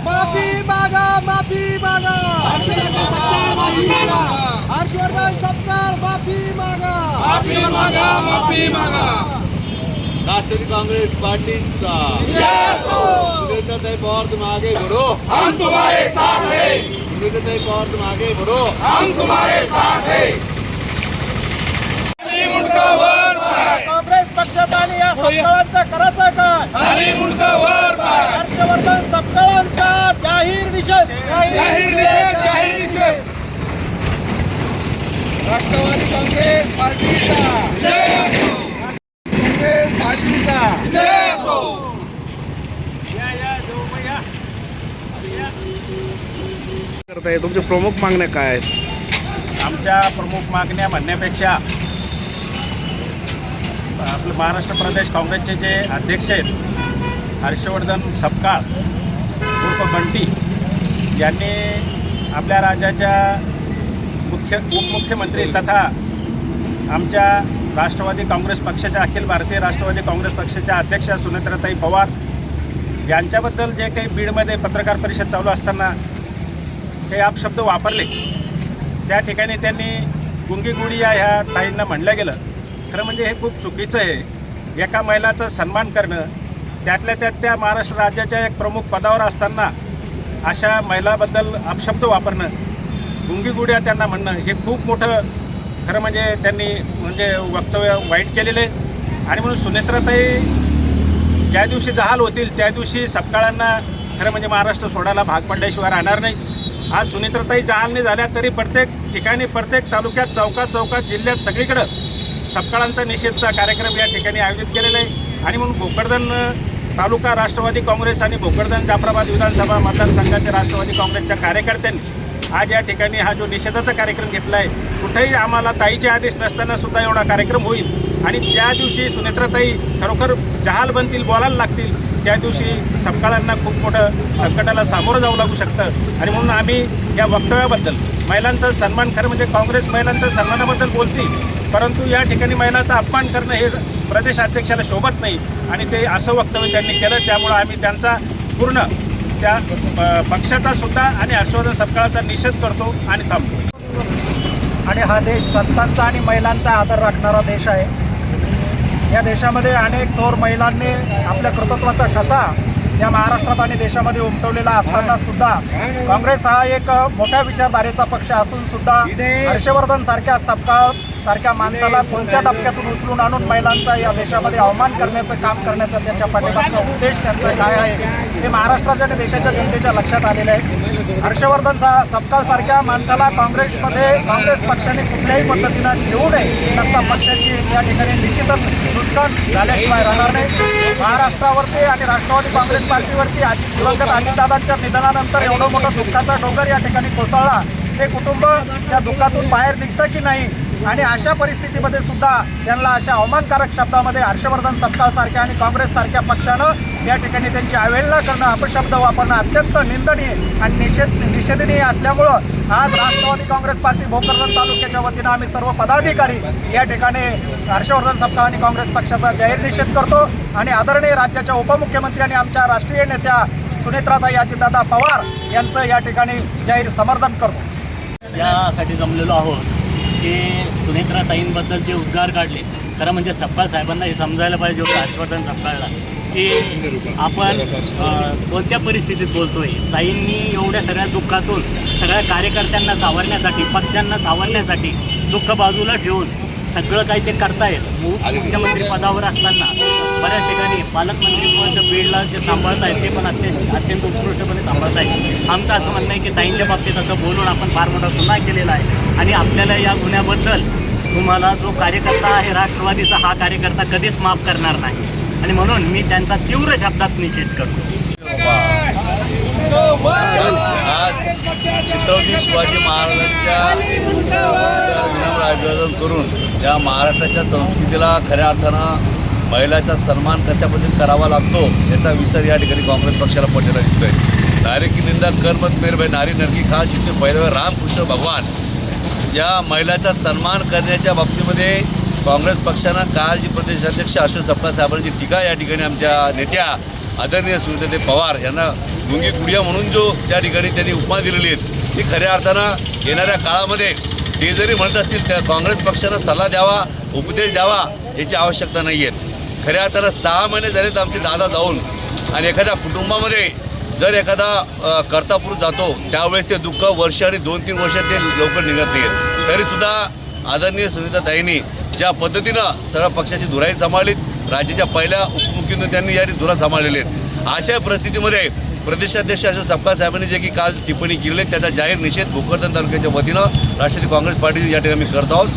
माफी मागा, माफी मागा, हर्षवर्धन सपकाळ माफी मागा, माफी मागा, माफी मागा. राष्ट्रवादी कांग्रेस पार्टीचा सुनीताताई पवार तुम आगे बढ़ो, हम तुम्हारे साथ हैं. सुनीताताई पवार तुम आगे बढ़ो, हम तुम्हारे साथ हैं. खाली मुंडका वर पाय, काँग्रेस पक्षाचा आणि या सपकाळांचा करायचा काय? खाली मुंडका वर पाय. हर्षवर्धन सपकाळांचा जाहीर निषेध. जाहीर निषेध, जाहीर निषेध. राष्ट्रवादी काँग्रेस पार्टीचा, जय असो, काँग्रेस पार्टीचा. जय असो. करताय तुमच्या प्रमुख मागण्या काय आहेत? आमच्या प्रमुख मागण्या म्हणण्यापेक्षा आपले महाराष्ट्र प्रदेश काँग्रेसचे जे अध्यक्ष आहेत हर्षवर्धन सपकाळ उर्फ बंटी यांनी आपल्या राज्याच्या उपमुख्यमंत्री तथा आमच्या राष्ट्रवादी काँग्रेस पक्षाच्या अखिल भारतीय राष्ट्रवादी काँग्रेस पक्षाच्या अध्यक्षा सुनेत्राताई पवार यांच्याबद्दल जे काही बीडमध्ये पत्रकार परिषद चालू असताना काही अपशब्द वापरले, त्या ठिकाणी त्यांनी गुंगीगुडिया ह्या ताईंना म्हणलं गेलं. खरं म्हणजे हे खूप चुकीचं आहे. एका महिलाचा सन्मान करणं, त्यातल्या त्यात त्या महाराष्ट्र राज्याच्या एक प्रमुख पदावर असताना अशा महिलाबद्दल अपशब्द वापरणं, गुंगीगुडिया त्यांना म्हणणं हे खूप मोठं खरं म्हणजे त्यांनी वक्तव्य वाईट केलेलं आहे. आणि म्हणून सुनेत्राताई ज्या दिवशी जहाल होतील त्या दिवशी सपकाळांना खरं म्हणजे महाराष्ट्र सोडायला भाग पडल्याशिवाय राहणार नाही. आज सुनेत्राताई जहाल नाही झाल्या तरी प्रत्येक ठिकाणी, प्रत्येक तालुक्यात, चौकात जिल्ह्यात सगळीकडं सपकाळांचा निषेधचा कार्यक्रम या ठिकाणी आयोजित केलेला आहे. आणि म्हणून भोकरदन तालुका राष्ट्रवादी काँग्रेस आणि भोकरदन जाफराबाद विधानसभा मतदारसंघाचे राष्ट्रवादी काँग्रेसच्या कार्यकर्त्यांनी आज या ठिकाणी हा जो निषेधाचा कार्यक्रम घेतला आहे, कुठेही आम्हाला ताईचे आदेश नसताना सुद्धा एवढा कार्यक्रम होईल. आणि त्या दिवशी सुनेत्राताई खरोखर जहाल बनतील, बोलायला लागतील, त्या दिवशी सपकाळांना खूप मोठं संकटाला सामोरं जावं लागू शकतं. आणि म्हणून आम्ही या वक्तव्याबद्दल महिलांचा सन्मान, खरं म्हणजे काँग्रेस महिलांच्या सन्मानाबद्दल बोलती, परंतु या ठिकाणी महिलांचा अपमान करणं हे प्रदेशाध्यक्षाला शोभत नाही. आणि ते असं वक्तव्य त्यांनी केलं, त्यामुळं आम्ही त्यांचा पूर्ण त्या पक्षाचा सुद्धा आणि हर्षवर्धन सपकाळाचा निषेध करतो आणि थांबतो. आणि हा देश संतांचा आणि महिलांचा आदर राखणारा देश आहे. या देशामध्ये अनेक थोर महिलांनी आपल्या कर्तृत्वाचा ठसा या महाराष्ट्रात आणि देशामध्ये उमटवलेला असताना सुद्धा काँग्रेस हा एक मोठ्या विचारधारेचा पक्ष असून सुद्धा हर्षवर्धन सारख्या माणसाला कोणत्या टप्प्यातून उचलून आणून महिलांचा या देशामध्ये अवमान करण्याचं काम करण्याचा त्याच्या पाठीमागचा उद्देश त्यांचा काय आहे हे महाराष्ट्राच्या आणि देशाच्या जनतेच्या लक्षात आलेलं आहे. हर्षवर्धन सपकाळ माणसाला काँग्रेस पक्षाने कुठल्याही पद्धतीनं ठेवू नये नसता पक्षाची या ठिकाणी निश्चितच नुकसान झाल्याशिवाय राहणार नाही. महाराष्ट्रावरती आणि राष्ट्रवादी काँग्रेस पार्टीवरती दिवंगत अजितदादांच्या निधनानंतर एवढं मोठं दुःखाचा डोंगर या ठिकाणी कोसळला. हे कुटुंब त्या दुःखातून बाहेर निघतं की नाही, आणि अशा परिस्थितीमध्ये सुद्धा त्यांना अशा अवमानकारक शब्दामध्ये हर्षवर्धन सपकाळसारख्या आणि काँग्रेससारख्या पक्षानं या ठिकाणी त्यांची अवहेलना करणं, अपशब्द वापरणं अत्यंत निंदनीय आणि निषेधनीय असल्यामुळं आज राष्ट्रवादी काँग्रेस पार्टी भोकरदन तालुक्याच्या वतीनं आम्ही सर्व पदाधिकारी या ठिकाणी हर्षवर्धन सपकाळ आणि काँग्रेस पक्षाचा जाहीर निषेध करतो. आणि आदरणीय राज्याच्या उपमुख्यमंत्री आणि आमच्या राष्ट्रीय नेत्या सुनेत्राताई अजितदादा पवार यांचं या ठिकाणी जाहीर समर्थन करतो. यासाठी जमलेलो आहोत की सुनेत्राताईंबद्दल जे उद्गार काढले, खरं म्हणजे सपकाळ साहेबांना हे समजायला पाहिजे होतं हर्षवर्धन सपकाळला की आपण कोणत्या परिस्थितीत बोलतोय. ताईंनी एवढ्या सगळ्या दुःखातून सगळ्या कार्यकर्त्यांना सावरण्यासाठी, पक्षांना सावरण्यासाठी दुःख बाजूला ठेवून सगळं काही ते करतायत. मुख्यमंत्री पदावर असताना बऱ्याच ठिकाणी पालकमंत्रीपद बीडला जे सांभाळत आहेत ते पण अत्यंत उत्कृष्टपणे सांभाळत आहेत. आमचं असं म्हणणं आहे की ताईंच्या बाबतीत असं बोलून आपण फार मोठा गुन्हा केलेला आहे आणि आपल्याला या गुन्ह्याबद्दल तुम्हाला जो कार्यकर्ता आहे राष्ट्रवादीचा, हा कार्यकर्ता कधीच माफ करणार नाही. आणि म्हणून मी त्यांचा तीव्र शब्दात निषेध करतो. आज छत्रपती शिवाजी महाराजांच्या विनम्र अभिवादन करून या महाराष्ट्राच्या संस्कृतीला खऱ्या अर्थानं महिलाचा सन्मान कशा पद्धतीने करावा लागतो याचा विसर या ठिकाणी काँग्रेस पक्षाला पडलेला दिसतोय. नारी की निंदा कर्मत मेर भाई नारी नरकी खा, जिथे पहिल्या रामकृष्ण भगवान या महिलाचा सन्मान करण्याच्या बाबतीमध्ये काँग्रेस पक्षानं काल जी प्रदेशाध्यक्ष अशोक सपकाळ साहेबांची टीका या ठिकाणी आमच्या नेत्या आदरणीय सुनीताताई पवार यांना गुंगी कुडिया म्हणून जो त्या ठिकाणी त्यांनी उपमा दिलेली आहेत ती खऱ्या अर्थानं येणाऱ्या काळामध्ये ते जरी म्हणत असतील त्या काँग्रेस पक्षानं सल्ला द्यावा उपदेश द्यावा याची आवश्यकता नाही आहे. खऱ्या अर्थानं 6 महिने झालेत आमचे दादा जाऊन आणि एखाद्या कुटुंबामध्ये जर एखादा कर्तापूर जातो त्यावेळेस ते दुःख वर्ष आणि 2-3 वर्ष ते लवकर निघत नाही आहेत. तरीसुद्धा आदरणीय सुनीताताईंनी ज्या पद्धतीनं सर्व पक्षाची धुराई सांभाळलीत राज्याच्या पहिल्या उपमुख्यमंत्री त्यांनी या धुरा सांभाळलेले आहेत. अशा परिस्थितीमध्ये प्रदेशाध्यक्ष अशोक सपकाळ साहेबांनी जे की काल टिप्पणी केली त्याचा जाहीर निषेध भोकरदन तालुक्याच्या वतीनं राष्ट्रवादी काँग्रेस पार्टी या ठिकाणी करत आहोत.